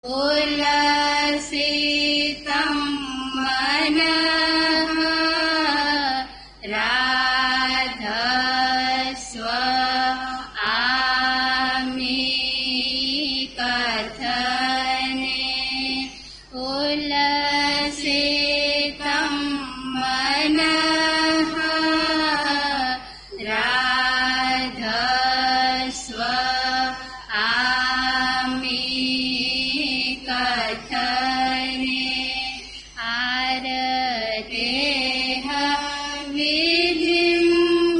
उल्लसितं मनः राधस्व आमि कथने। उल्लसितं मनः राधस्व आमि कथने। आरतेह विधिं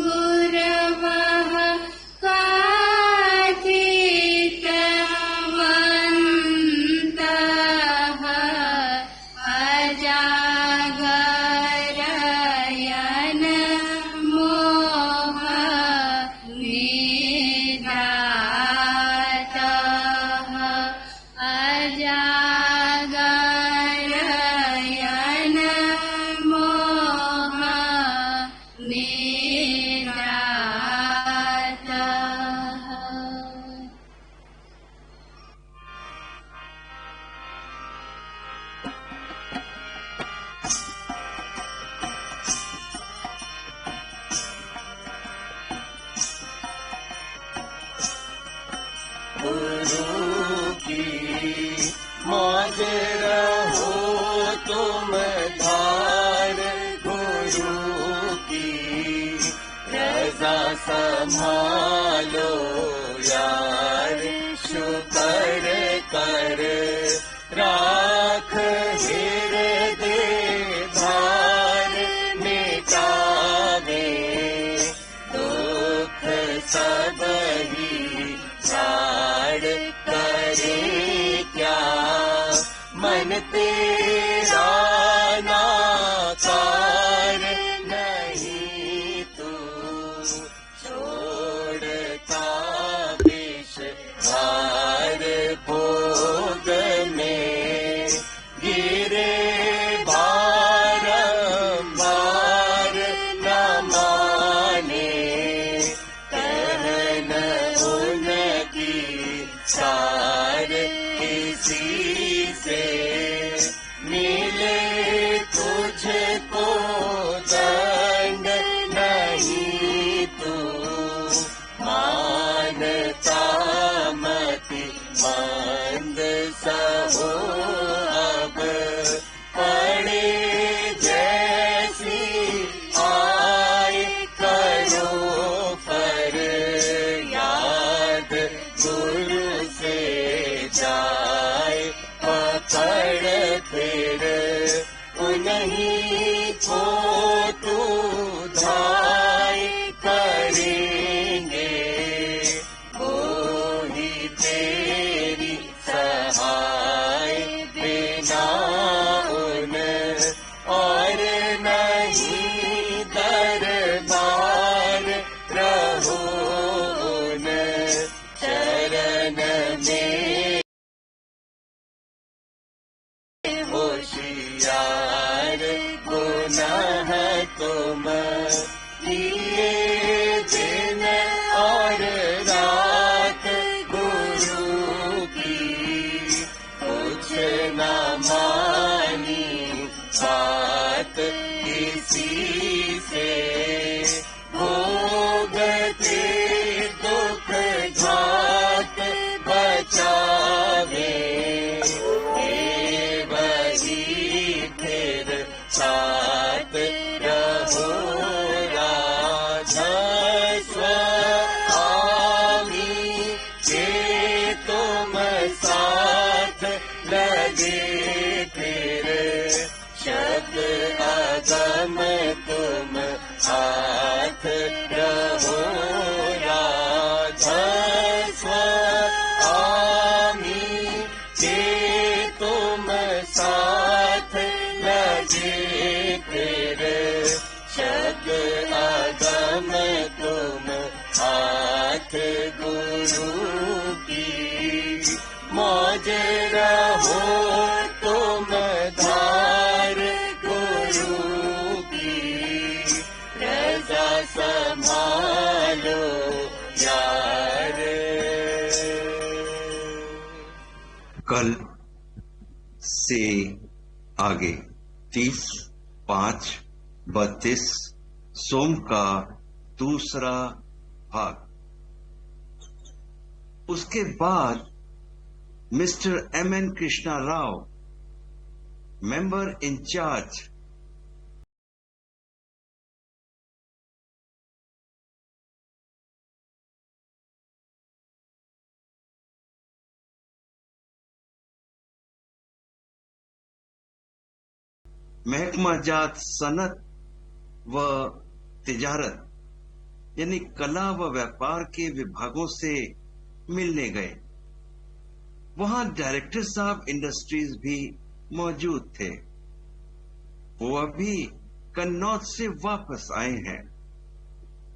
गुरवः काथितवन्तः अजागरयन् मोह निद्रातः। अजागरयन् मोह निद्रातः। गुरु की मौज रहो तुम धार, गुरु की रजा संभालो यार। शुक्र कर राख हृदय भार, मिटावे दुख सब ही छाड़। करे क्या मन तेरा नाकार, नहीं तू छोड़ता विष भार। भोग में गिरे बारंबार, न माने कहन उनकी सार। किसी से मिले तुझको दंड, नहीं तू मानता मति मंद। सहो अब पड़े जैसी आए, करो पर याद गुरु से जाए। पकड़ फिर उन्हीं को तू धाय, करेंगे वो ही तेरी सहाय। बिना उन और नहीं दरबार, रहो उन चरण में होशियार। गुनाह तुम किए दिन और रात, गुरु की कुछ न मानी बात। किसी से भोगते दुख घात, बचावे वही फिर साथ। रहो राधस्व आमि के तुम साथ, लगे फिर शब्द आगम तुम हाथ। रहो राधस्व आमि के तुम साथ, लगे फिर शब्द आगम तुम हाथ। गुरु की मौज रहो तुम धार, गुरु की रजा संभालो यार। कल से आगे 30, 5, 32 सोम का दूसरा भाग। उसके बाद mister M.N. Krishna Rao, member incharge, महकमा जात सनत व तिजारत यानी कला व व्यापार के विभागों से मिलने गए। वहां डायरेक्टर साहब इंडस्ट्रीज भी मौजूद थे। वो अभी कन्नौज से वापस आए हैं।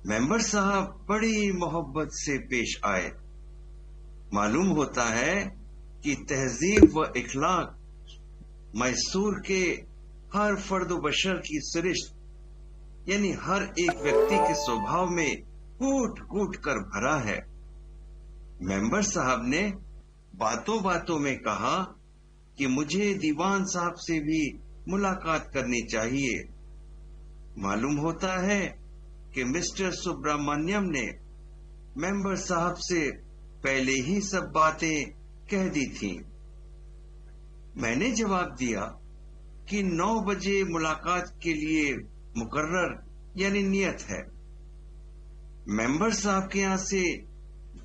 मेंबर साहब बड़ी मोहब्बत से पेश आए। मालूम होता है कि तहजीब व इखलाक मैसूर के हर फर्द बशर की सरिश्त यानी हर एक व्यक्ति के स्वभाव में कूट कूट कर भरा है। मेंबर साहब ने बातों बातों में कहा कि मुझे दीवान साहब से भी मुलाकात करनी चाहिए। मालूम होता है कि मिस्टर सुब्रमण्यम ने मेंबर साहब से पहले ही सब बातें कह दी थीं। मैंने जवाब दिया कि 9 बजे मुलाकात के लिए मुकर्रर यानी नियत है। मेंबर साहब के यहां से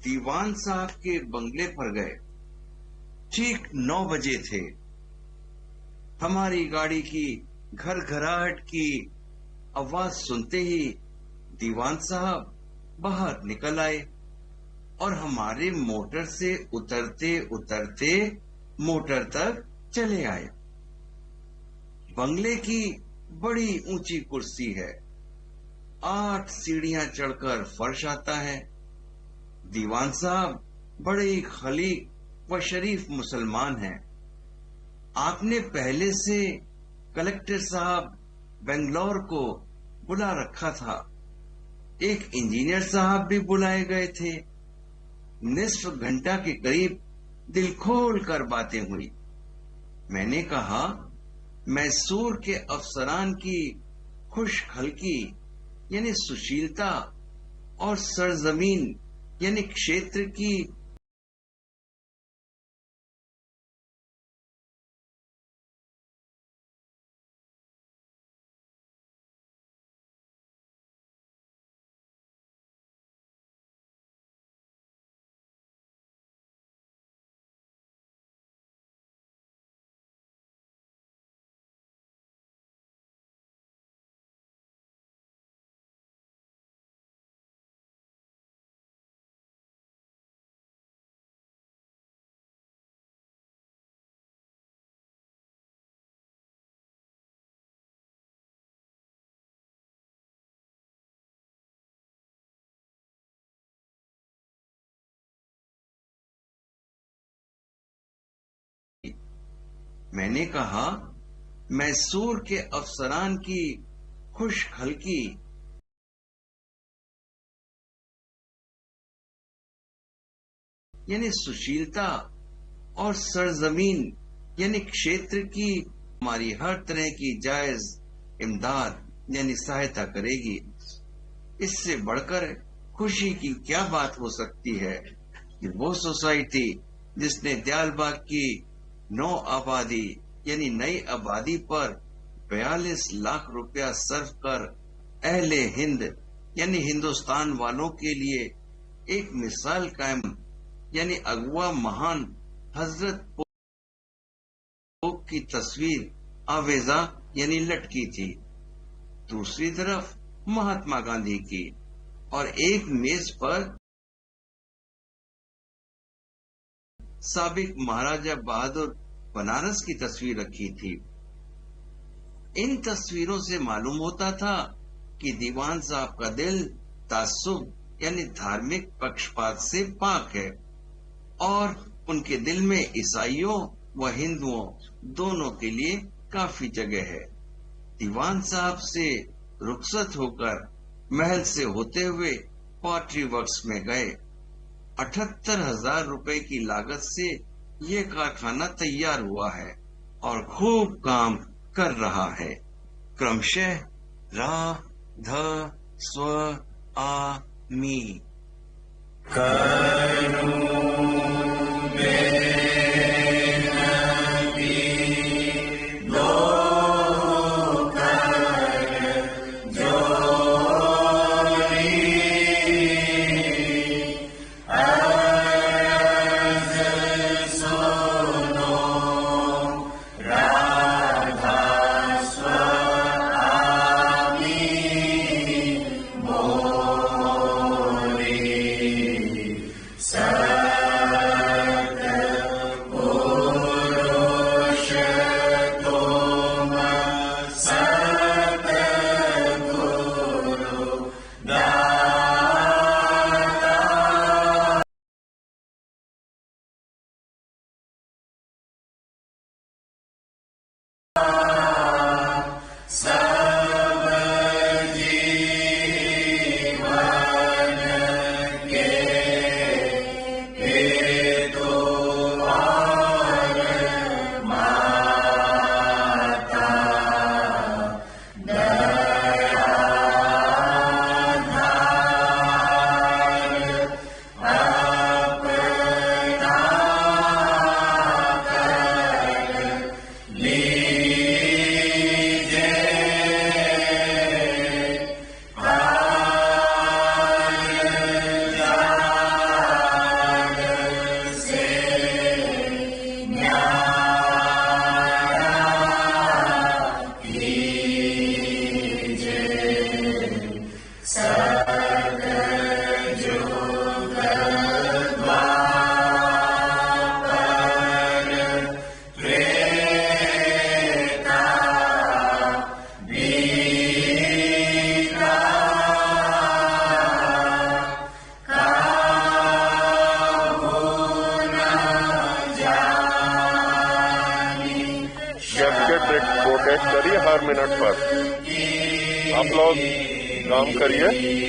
दीवान साहब के बंगले पर गए। ठीक 9 बजे थे। हमारी गाड़ी की घर घराहट की आवाज सुनते ही दीवान साहब बाहर निकल आए और हमारे मोटर से उतरते उतरते मोटर तक चले आए। बंगले की बड़ी ऊंची कुर्सी है। 8 सीढ़ियां चढ़कर फर्श आता है। दीवान साहब बड़े खलीक व शरीफ मुसलमान हैं। आपने पहले से कलेक्टर साहब बेंगलोर को बुला रखा था। एक इंजीनियर साहब भी बुलाए गए थे। निस्फ घंटा के करीब दिल खोल कर बातें हुई। मैंने कहा, मैसूर के अफसरान की खुश खलकी यानी सुशीलता और सरजमीन यानी क्षेत्र की मैंने कहा, मैसूर के अफसरान की खुश खलकी यानी सुशीलता और सरजमीन यानी क्षेत्र की हमारी हर तरह की जायज इमदाद यानी सहायता करेगी। इससे बढ़कर खुशी की क्या बात हो सकती है कि वो सोसाइटी जिसने दयालबाग की 9 आबादी यानी नई आबादी पर 42 लाख रुपया सर्व कर अहले हिंद यानी हिंदुस्तान वालों के लिए एक मिसाल कायम यानी अगवा महान हजरत पोप की तस्वीर आवेजा यानी लटकी थी। दूसरी तरफ महात्मा गांधी की और एक मेज पर साबिक महाराजा बहादुर बनारस की तस्वीर रखी थी। इन तस्वीरों से मालूम होता था कि दीवान साहब का दिल तासुब यानी धार्मिक पक्षपात से पाक है और उनके दिल में ईसाइयों व हिंदुओं दोनों के लिए काफी जगह है। दीवान साहब से रुखसत होकर महल से होते हुए पॉटरी वर्क्स में गए। 78,000 रुपए की लागत से ये कारखाना तैयार हुआ है। और खूब काम कर रहा है। क्रमशः रा, ध, स्व, आ, मी। प्रोटेस्ट करिए हर मिनट पर। आप लोग काम करिए।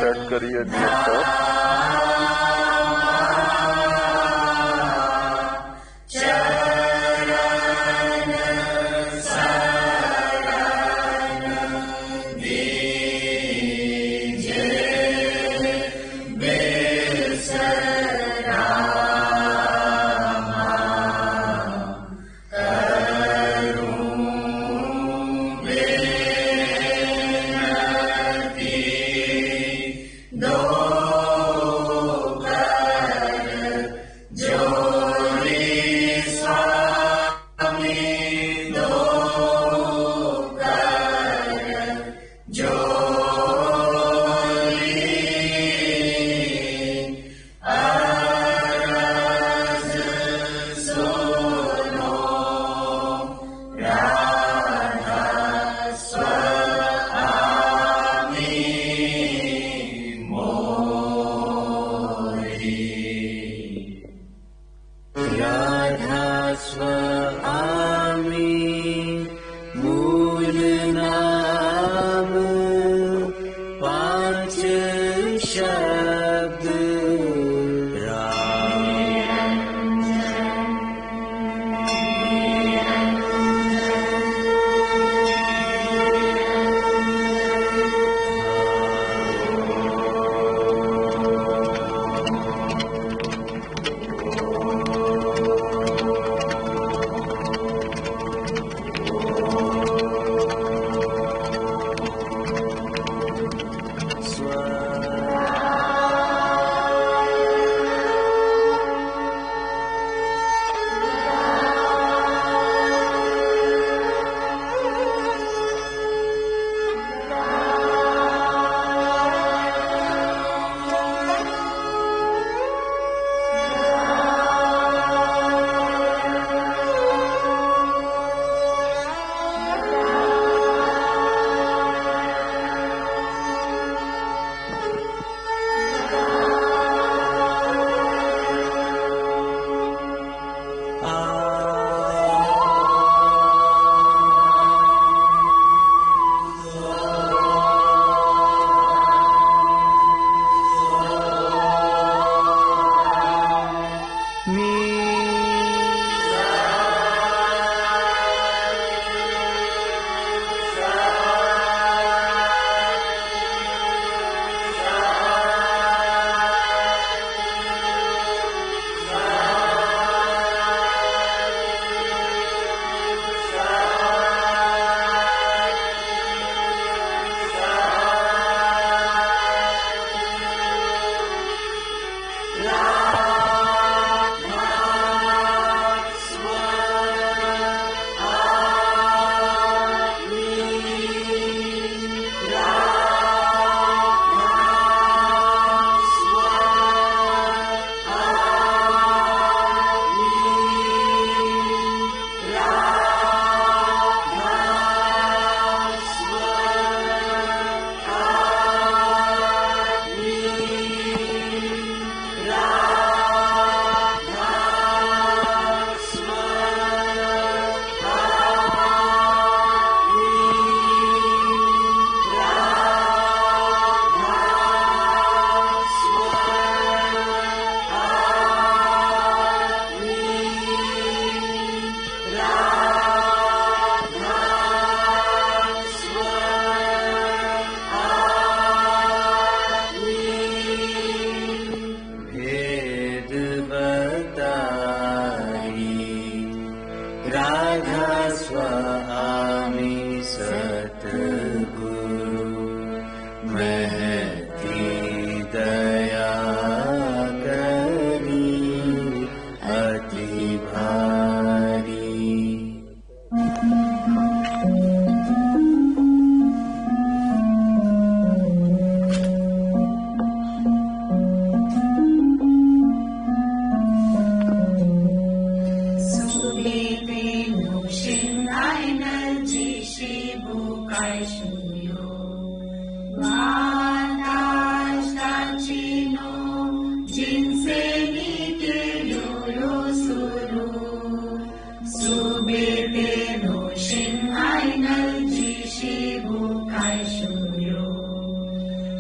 सेट करिए डियर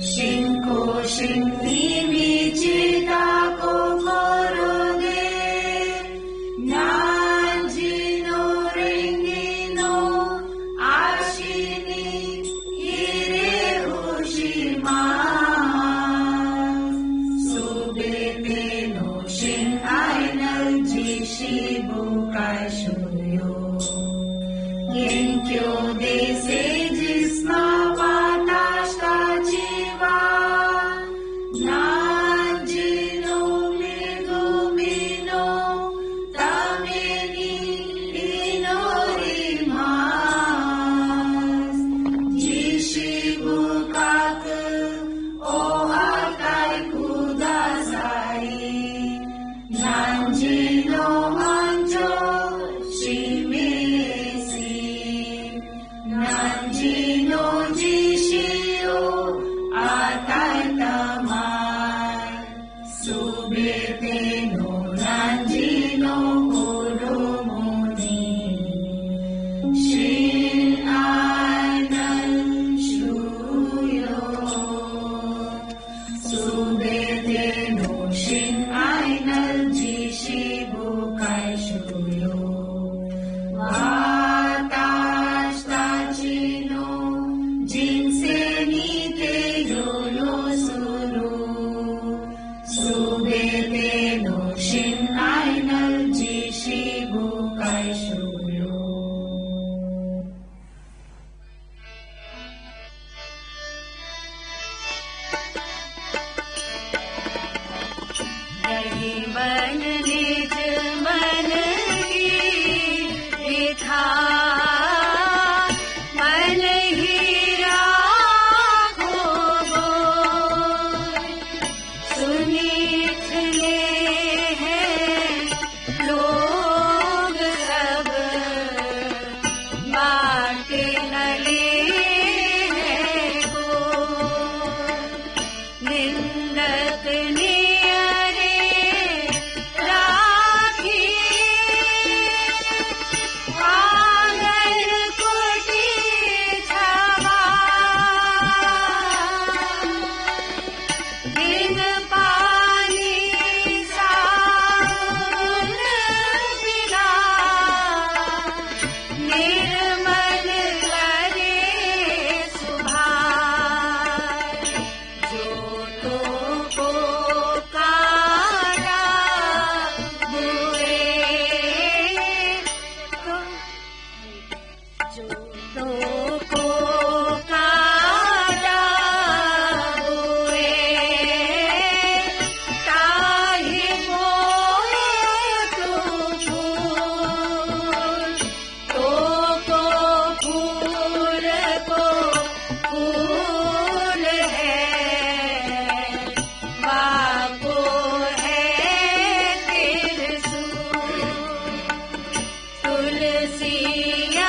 Shinko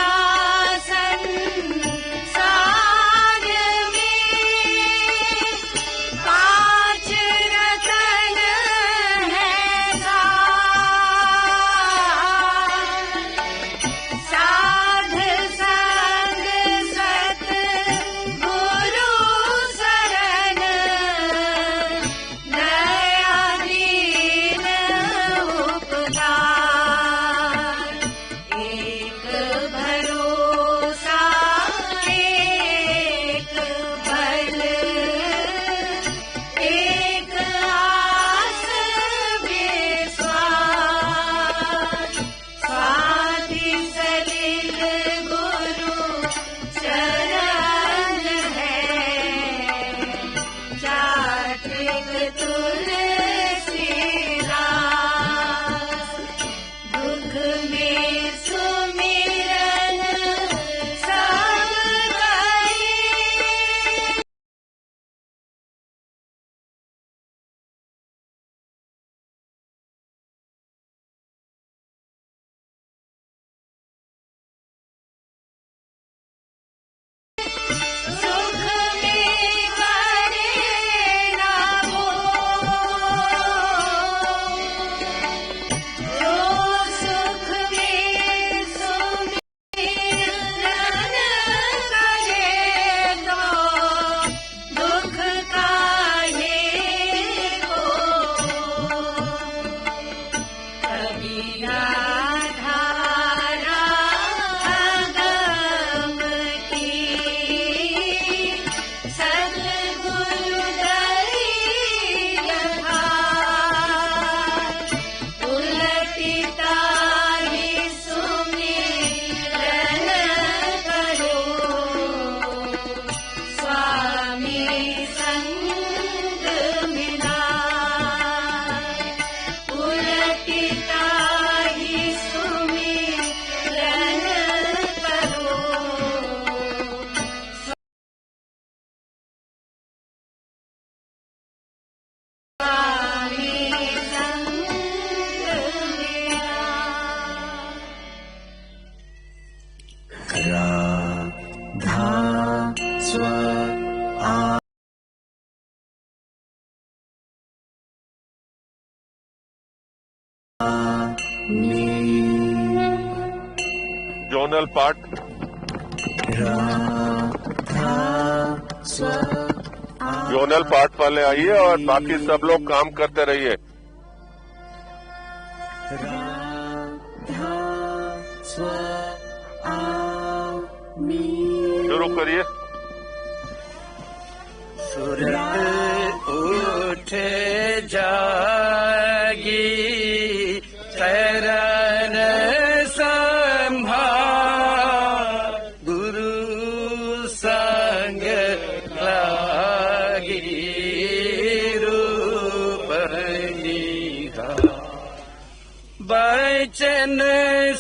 तुलसियासन धा स्व आ जोनल पार्ट जोनल पार्ट वाले आइए और बाकी सब लोग काम करते रहिए। शुरू करिए। सूरत उठ जागी शरण संभाल, गुरु संग लागी रूप निहार, वचन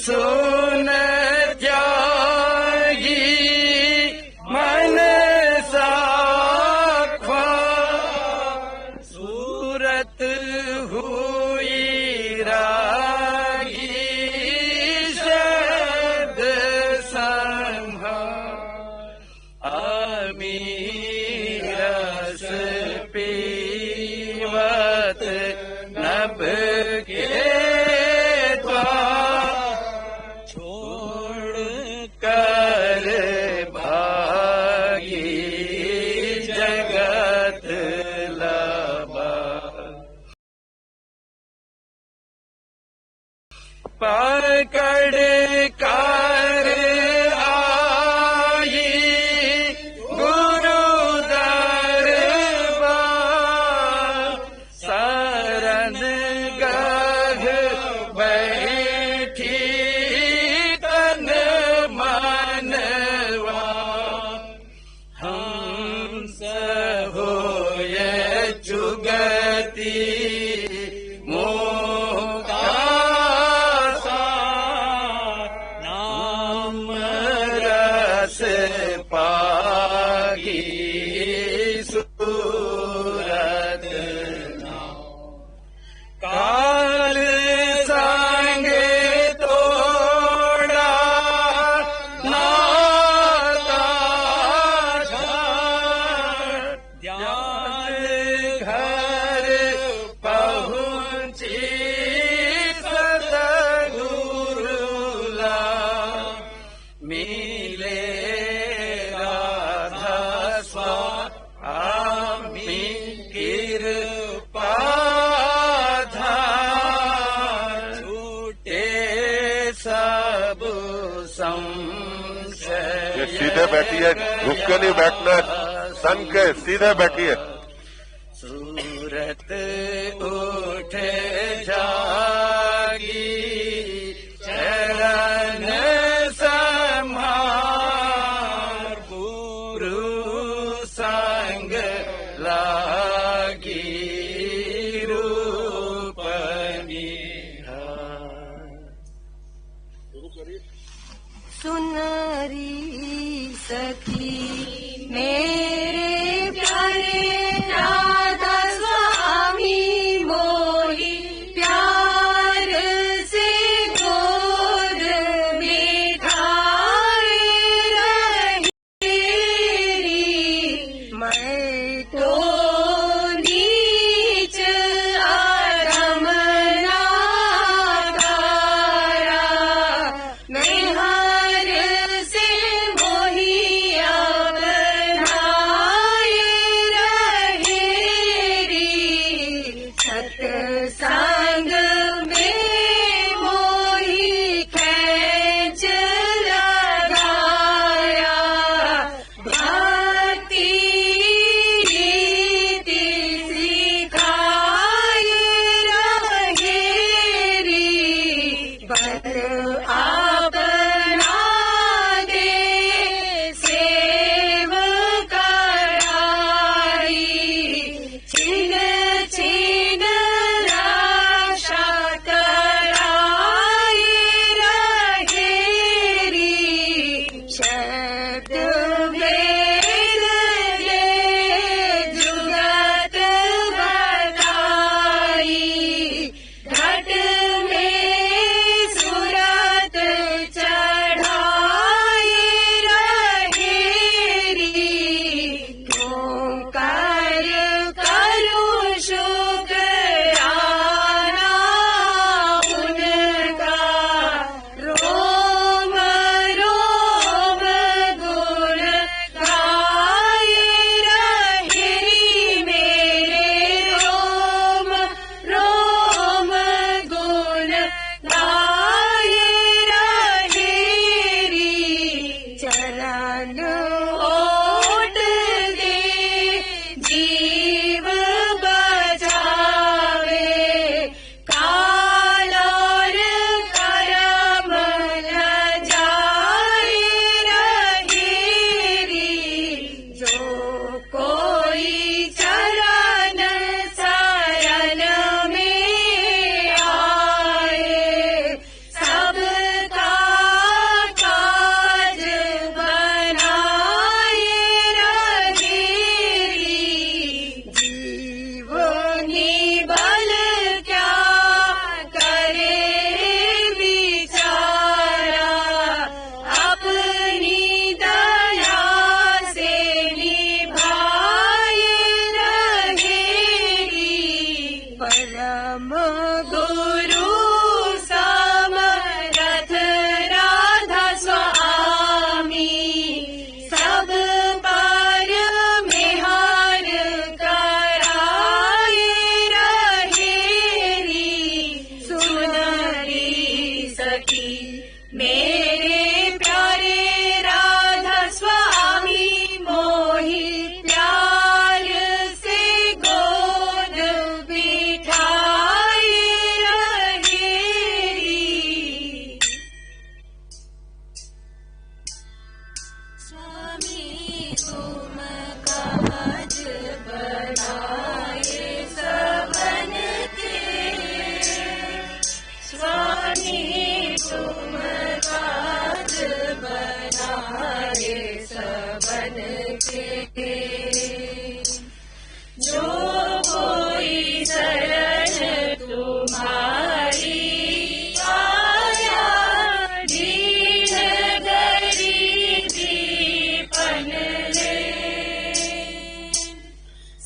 सुन जागी मन साखा, सूरत हुई रागी शब्द संभाल, अमीरस पीवत नभ के द्वार, छोड़ कर भागी जगत लबा, पकड़ कर आई गुरु दरबार, शरण गह बैठी तन मनवा, हंस होय जुगती नाम रस पागी सूरत काल संग तोड़ा नाता ध्यान घर पहुँची सतगुरुला, मिले राधा स्वामी कृपा धार, छूटे सब संशय। ये सीधे बैठिए, झुक के नहीं बैठना है, सन के सीधे बैठिए। सूरत उठ जागी चरण संभाल, गुरु संग लागी रूप निहार। सुनरी सखी मेरे प्यारे राधा स्वामी मोही प्यार से गोद बिठाए रही, मैं तो नीच आदम नादारा, मैं हर से मोहिया बनाए रहे, सत्संग में मोही खेच लगाया, भक्ति रीति सिखाए रहे, बल अपना दे सेवकाई, छिन छिन राशा कराए रहे, शब्द वेद ये जुगत बताई, घट में सूरत चढ़ाए रहे, मन ओट दे जीव बचावे काल और करम न जाए रहेरी जो कोई चरण शरण में आए सबका काज बनाए रहेरी जीवनी बल क्या करे बिचारा अपनी दया से निभाए रहेरी परम गुरु समरथ राधा स्वामी सब पर मेहर कराए रहेरी सुनरी सखी मेरे प्यारे राधा स्वामी मोहि प्यार से गोद बिठाए रहेरी स्वामी तुम काज बनाए सबन के स्वामी तुम काज बनाए सबन के जो कोई शरण तुम्हारी आया दीन गरीबी पन ले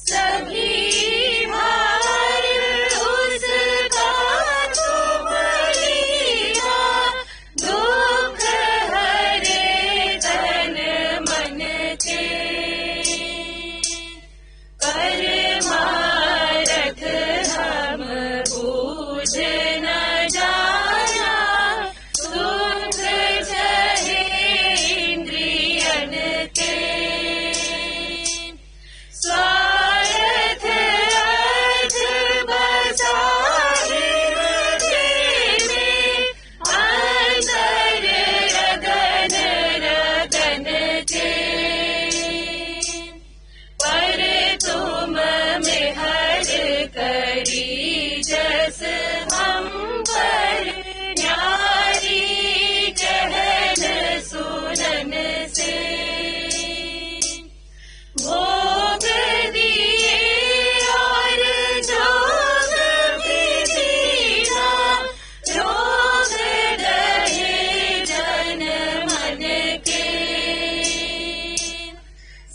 सभी भार उसका तुम लीला दुख हरे तन मन के परमारथ हम बूझ न जाना सुख चहे इंद्रियन के स्वार्थ अर्थ बसाए में अंतर रगन रगन के पर तुम मेहर करी जस हम पर न्यारी कहन सुनन से भोग दिए और जोग भी दीना रोग रहे जन मन के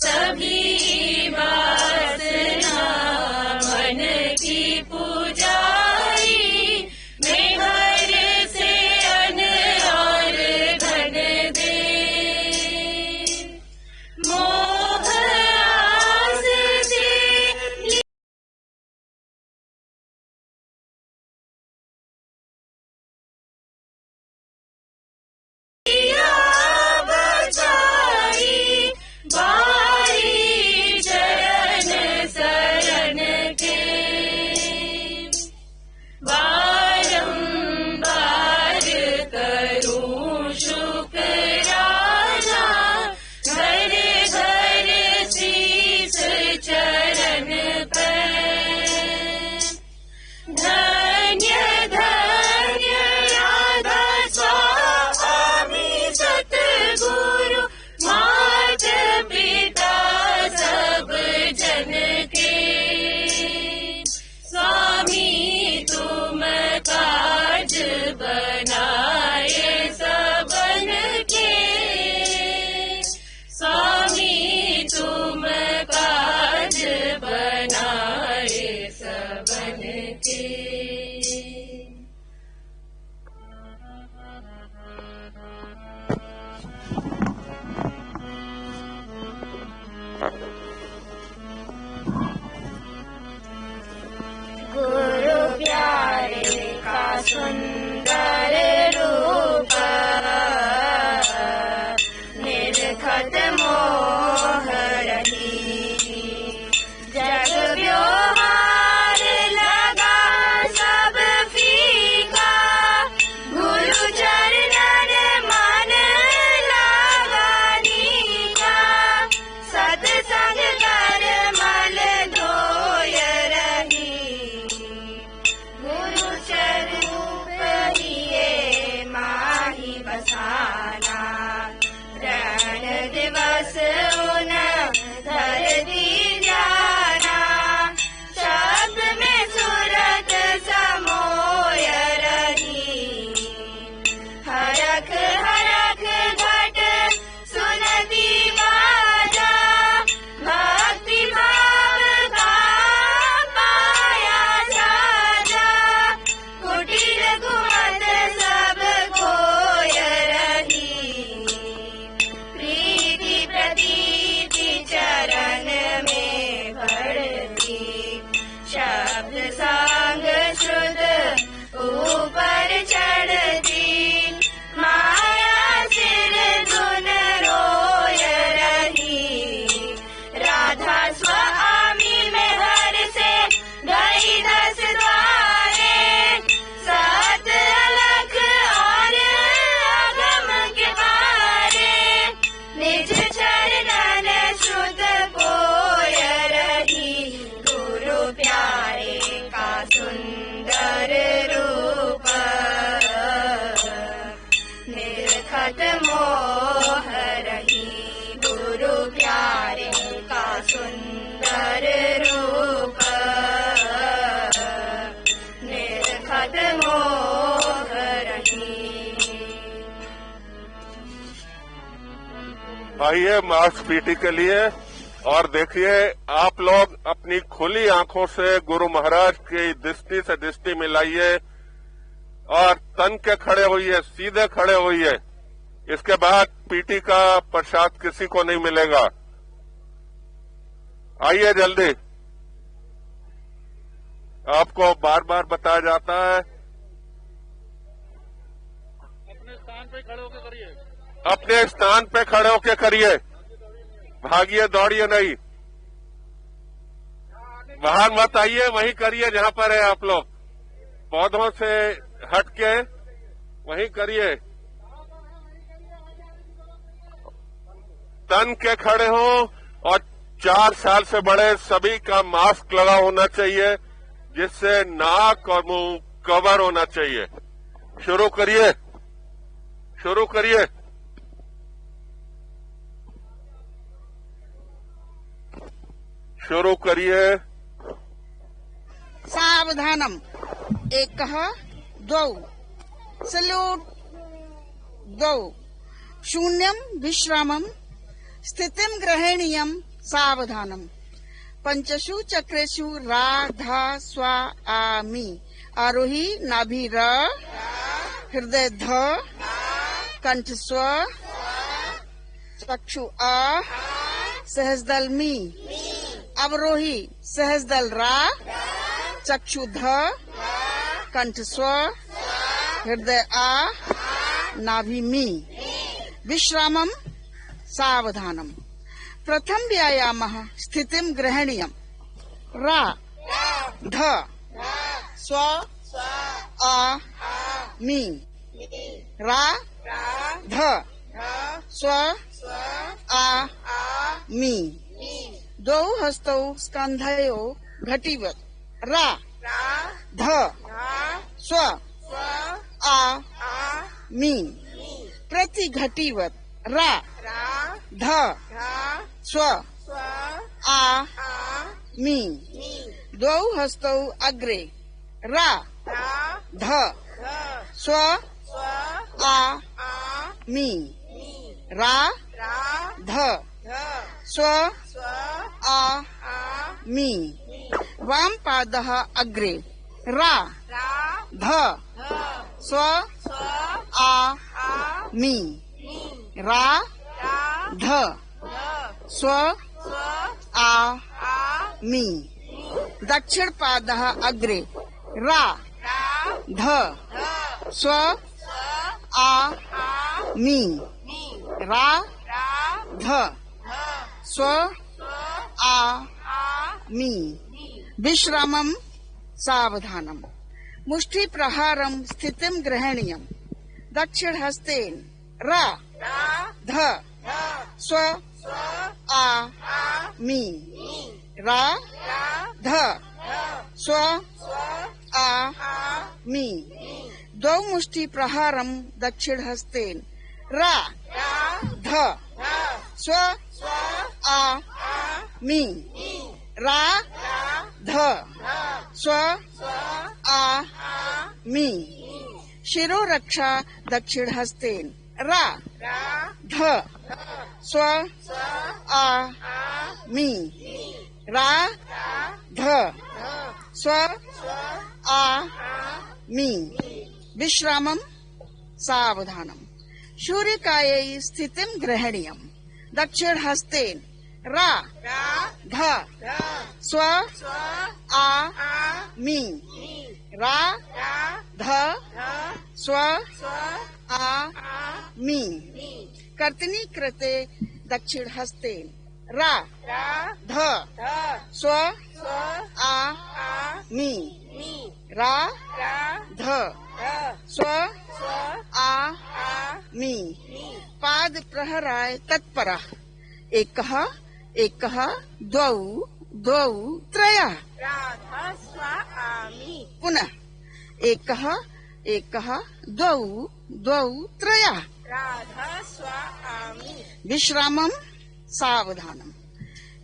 सभी वासना मन की पूजाई मेहर से अन और घन दे मोह आस से लिया बचाई बारी चरण शरण के बारंबार करूं शुक्राना घर घर शीस चरण पर धन्य धन्य राधा स्वामी सतगुरु मात पिता सब जन के स्वामी तुम काज बनाए सबन के स्वामी तुम काज बनाए सबन के गुरु प्यारे का सुंदर रूप निर्खत गुरु प्यारे का सुंदर रूप निरखत मोह रही। आइए मार्च पीटी के लिए और देखिए आप लोग अपनी खुली आंखों से गुरु महाराज की दृष्टि से दृष्टि मिलाइए और तन के खड़े होइए, सीधे खड़े होइए। इसके बाद पीटी का प्रसाद किसी को नहीं मिलेगा। आइए जल्दी। आपको बार बार बताया जाता है अपने स्थान पे खड़े होकर करिए, अपने स्थान पे खड़े होकर करिए, भागिए दौड़िए नहीं, बाहर मत आइए, वहीं करिए जहां पर है आप लोग। पौधों से हट के वहीं करिए। तन के खड़े हो और 4 साल से बड़े सभी का मास्क लगा होना चाहिए, जिससे नाक और मुंह कवर होना चाहिए। शुरू करिए, शुरू करिए। शुरू करिए। सावधानम एकः द्वौ सल्यूट द्वौ शून्यं विश्रामं स्थितिं ग्रहणीयं सावधानम। पंचषु चक्रेषु राधा स्वा आमि आरोही नाभि र हृदय ध कंठ स्व चक्षु आ सहस्दल मी अवरोही सहस्दल रा चक्षु ध कंठ स्व हृदय आ नाभि मी विश्रामम सावधानम। प्रथम व्यायामः स्थितिं ग्रहणीयम्। रा ध स्व आ मी रा ध स्व आ मी। द्वौ हस्तौ स्कन्धयो घटीवत्। रा ध स्व आ मी प्रति घटीवत्। रा ध स्व आ मी। द्वौ हस्तौ अग्रे। रा ध स्व आ मी रा ध स्व आ मी। वाम पादः अग्रे। रा ध स्व आ मी रा ध स्व आ मी। दक्षिण पादः अग्रे। रा ध स्व आ मी रा ध स्व आ मी। विश्रामम सावधानम। मुष्टि प्रहारम स्थितिं ग्रहणीयम्। दक्षिण हस्तेन। रा ध स्व आ मी रा ध स्व आ मी। द्वौ मुष्टि प्रहारम दक्षिण हस्तेन। रा ध स्व आ मी रा ध स्व आ मी। शिरोरक्षा दक्षिण हस्तेन। रा ध स्व आ मी रा ध स्व आ मी। विश्रामम सावधानम। सूर्यकायै स्थितिं ग्रहणीयम्। दक्षिण हस्तेन। रा ध स्व आ मी रा ध स्व आ मी। कर्तनी कृते दक्षिण हस्तेन। रा ध स्व आ मी रा ध स्व आ मी। पाद प्रहराय तत्परः। एकः एकः द्वौ द्वौ त्रयः। पुनः एकः एकः द्वौ द्वौ त्रयः। विश्रामं सावधानम।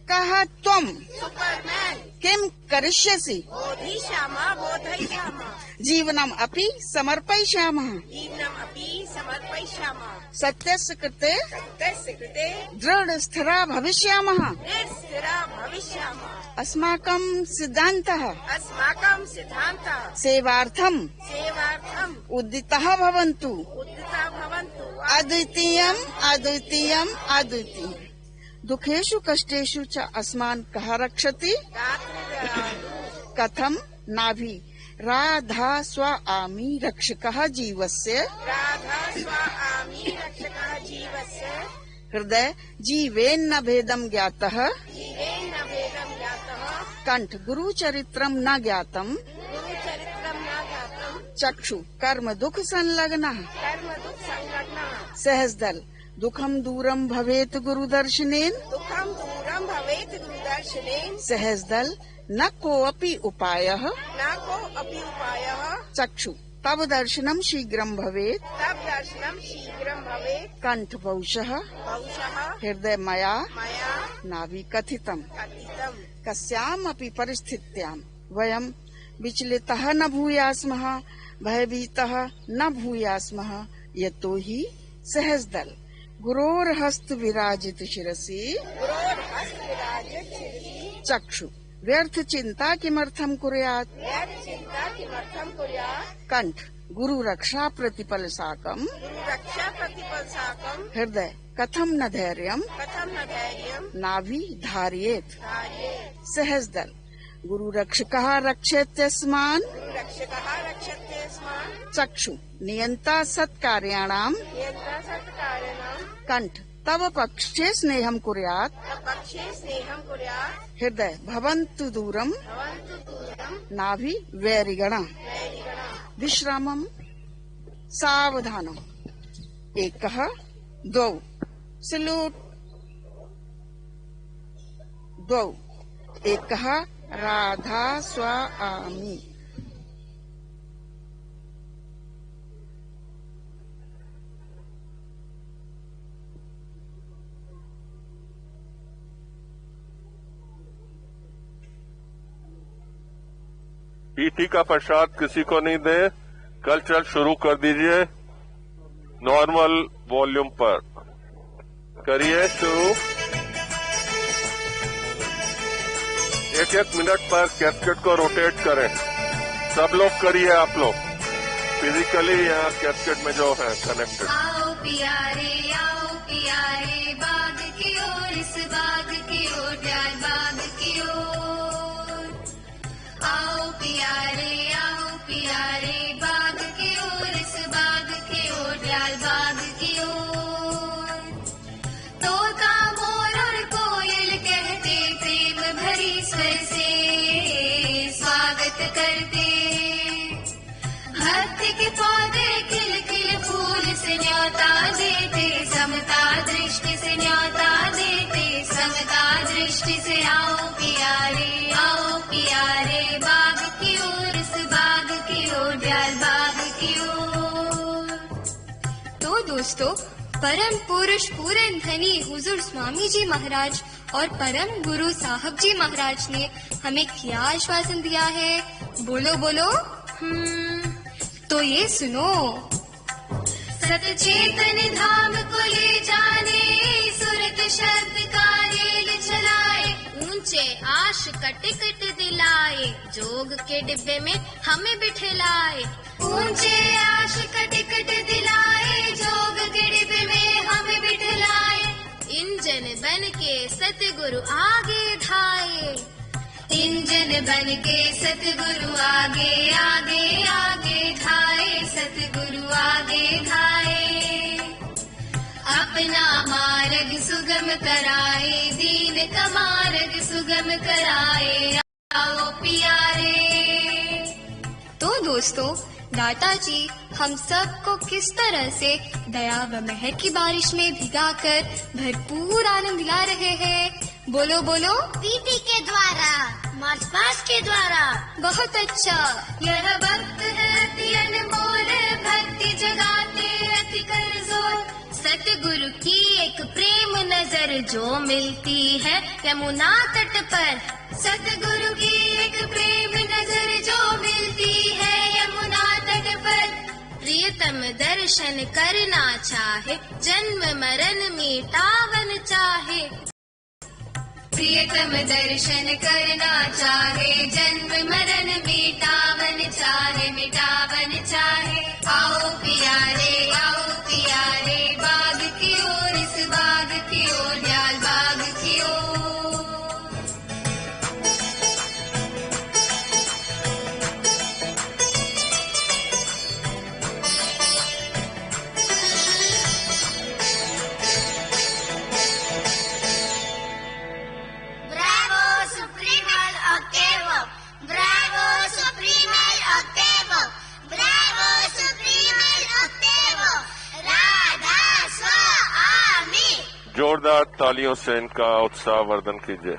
कहा त्वम सुपरमैन किम करिष्यसि बोधिश्यामा बोधयिष्यामः जीवनम अपि समर्पयिष्यामः जीवनम् अपि समर्पयिष्यामः सत्यस्य कृते तस्य कृते दृढ़ स्थिरा भविष्यामः स्थिरा भविष्यामः अस्माकं सिद्धान्तः अस्माकं सिद्धान्तः सेवार्थम सेवार्थम् उद्दितः भवन्तु उद्दिता भवन्तु अद्वितीयम् अद्वितीयम् अद्वितीयम् दुखेषु कष्टेषु च अस्मान् कः रक्षति कथम नाभि राधा स्व आमि रक्षकः जीवस्य राधा स्वामी रक्षकः जीवस्य हृदय जीवेन्न भेदं ज्ञातः जीवेन भेदं ज्ञातः कंठ गुरु चरित्रं न ज्ञातम् गुरुचरित्रं न ज्ञातं चक्षु कर्म दुख संलग्नः कर्म दुख संलग्नः सहस्दल दुखम दूरम भवेत गुरु दर्शनेन दुःखं दूरं भवेत् गुरुदर्शनेन सहस्दल न कोऽपि उपायः न को अपि उपायः चक्षु तव दर्शनम शीघ्रं भवेत् तब दर्शनं शीघ्रं भवेत् कंठ बहुशः बहुशः हृदय मया मया नाभि कथितम् कथितं कस्यामपि परिस्थित्यां वयं विचलितः न भूयास्मः भयभीतः न भूयास्मः यतो हि सहस्दल गुरोर्हस्त विराजित शिरसि गुरोर्हस्त विराजित शिरसि चक्षु व्यर्थ चिंता किमर्थम कुर्यात् व्यर्थ चिन्ता किमर्थं कुर्यात् कंठ गुरु रक्षा प्रतिपल साकम् गुरुरक्षा प्रतिपल्साकं हृदय कथम न धैर्यम् कथं न धैर्यं नाभि धारयेत् धारयेत् सहस्दल गुरु रक्षकः रक्षेत्यस्मान् गुरुरक्षकः रक्षते स्मान् चक्षु नियंता सत्कार्याणाम् यत्र सत्कारणं कंठ तव पक्षे स्नेहं कुर्यात् पक्षे स्नेहं कुर्यात् हृदय भवन्तु दूरम् भवन्तु दूरं नाभि वैरिगणः वैरिगणः विश्रामम् सावधानम् एकः द्वौ सल्यूट द्वौ एकः राधा स्व आमि ईटी का प्रसाद किसी को नहीं दे। कल्चर शुरू कर दीजिए नॉर्मल वॉल्यूम पर। करिए शुरू। एक एक मिनट पर कैस्केट को रोटेट करें। सब लोग करिए, आप लोग फिजिकली या कैस्केट में जो है कनेक्टेड। आओ प्यारे बाग की ओर, इस बाग की ओर, प्यार बाग की ओर। आओ प्यारे बाग की ओर, इस बाग की ओर, प्यार बाग की ओर। तोता मोर और कोयल कहते प्रेम भरी स्वर से स्वागत करते। भक्ति के पौधे खिल खिल फूल से न्योता देते, समता दृष्टि से न्योता देते, समता दृष्टि से। आओ प्यारे बाग की ओर, इस बाग की ओर, प्यार बाग की ओर। तो दोस्तों, परम पुरुष पूरन धनी हुजूर स्वामी जी महाराज और परम गुरु साहब जी महाराज ने हमें क्या आश्वासन दिया है? बोलो बोलो। तो ये सुनो। सतचेतन धाम को ले जाने, सुरत शब्द का रेल चलाए, ऊंचे आश का टिकट दिलाए, जोग के डिब्बे में हमें बिठलाए। ऊंचे आश का टिकट दिलाए, जोग के डिब्बे में हमें बिठलाए। इंजन बन के सतगुरु आगे धाए, इंजन बन के सतगुरु आगे आगे आगे धाए, सतगुरु आगे धाए। अपना मार्ग सुगम कराए, दीन का मार्ग सुगम कराए। आओ प्यारे। तो दोस्तों, दाता जी हम सबको किस तरह से दया व मेहर की बारिश में भिगाकर भरपूर आनंद दिला रहे हैं? बोलो बोलो। पीटी के द्वारा, मार्च पास्ट के द्वारा। बहुत अच्छा। यह वक्त है अति अनमोल, भक्ति जगाते अति कर जोर, सतगुरु की एक प्रेम नजर जो मिलती है यमुना तट पर, सतगुरु की एक प्रेम नजर जो मिलती है यमुना तट पर। प्रियतम दर्शन करना चाहे, जन्म मरण मिटावन चाहे। प्रियतम दर्शन करना चाहे, जन्म मरण मिटावन चाहे, मिटावन चाहे। आओ प्यारे बाग की ओर, इस बाग की ओर, ड्याल बाग की ओर। Bravo, Supremel Octavo! Bravo, Supremel Octavo! Bravo, Supremel Octavo! Radha Swami! जोरदार तालियों से इनका उत्साह वर्धन कीजिए।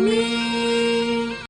me.